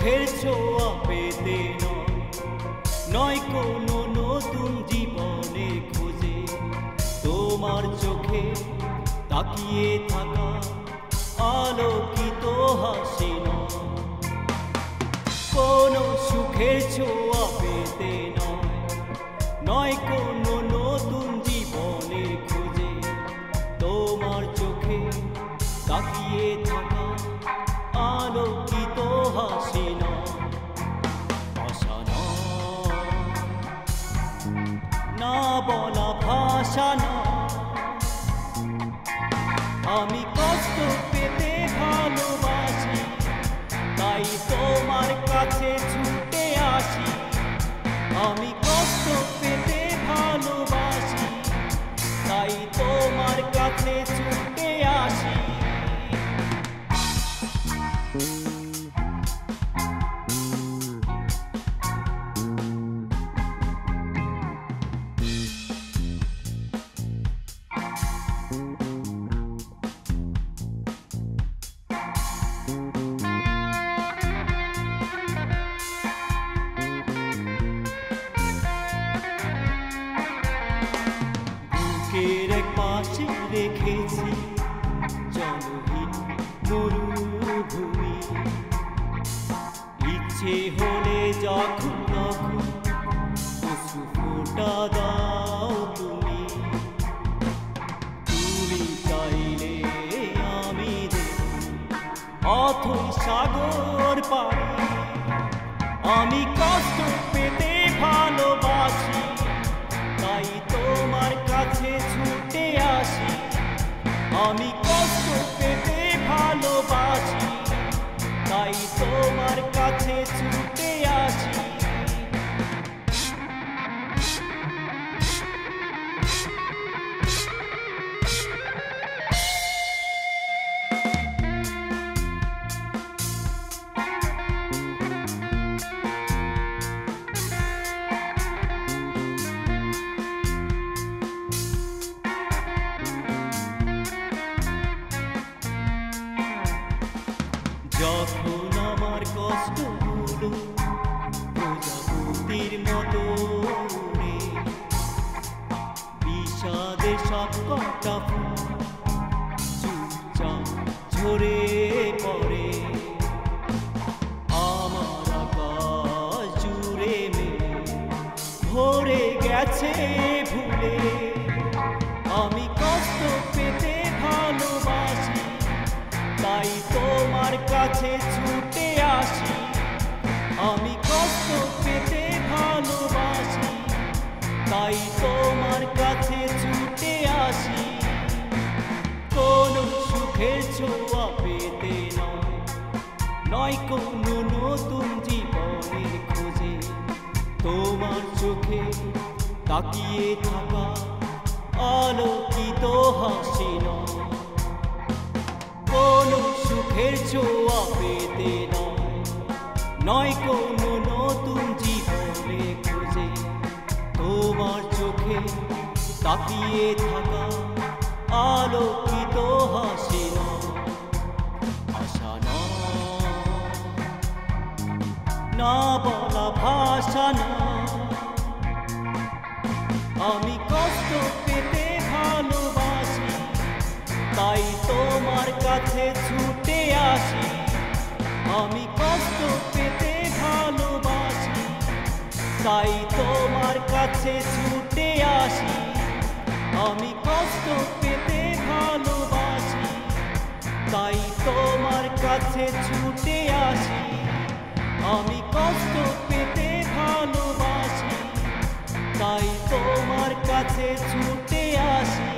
সুখের ছোঁয়া পেতে নয় কোনো নতুন জীবনে খোঁজে তোমার চোখে তাকিয়ে থাকা আলোকিত হাসি কোনো সুখের ছোঁয়া পেতে নয় কোনো নতুন জীবনে খোঁজে তোমার চোখে তাকিয়ে থাকা আলোকিত হাসি ভাষা না বলা ভাষা না আমি কষ্ট পেতে ভালোবাসি তাই তোমার কাছে ছুটে আসি আমি কষ্ট পেতে ভালোবাসি তাই তোমার কাছে ছুটে আসি বুকের এক পাশে রেখেছি জলহীন মরুভূমি ইচ্ছে হলে যখন তখন অশ্রু ফোঁটা দাও তুমি চাইলে আমি দেব অথই সাগর পাড়ি আমি কষ্ট পেতে ভালোবাসি তাই তোমার কাছে ছুটে আসি আমি কষ্ট পেতে ভালোবাসি তাই তোমার কাছে ছুটে আসি যখন আমার কষ্টগুলো প্রজাপতির মতো উড়ে বিষাদের সব কটা ফুল চুপচাপ ঝরে পড়ে আমার আকাশ জুড়ে ভরে গেছে ভুলে আমি কষ্ট পেতে ভালোবাসি তাই তোমার কাছে ছুটে আসি আমি কষ্ট পেতে ভালোবাসি তাই তোমার কাছে ছুটে আসি কোনো সুখের ছোঁয়া পেতে নয় কোনো নতুন জীবনের খোঁজে তোমার চোখে তাকিয়ে থাকা আলোকিত হাসি কোনো সুখের ছোঁয়া পেতে নয় কোনো নতুন জীবনে খোঁজে তোমার চোখে তাকিয়ে থাকা আলোকিত হাসি আশা না বলা ভাষা না আমি কষ্ট পেতে ভালোবাসি তাই তোমার কাছে ছুটে আসি আমি কষ্ট পেতে ভালোবাসি তাই তোমার কাছে ছুটে আসি আমি কষ্ট পেতে ভালোবাসি তাই তোমার কাছে ছুটে আসি আমি কষ্ট পেতে ভালোবাসি তাই তোমার কাছে ছুটে আসি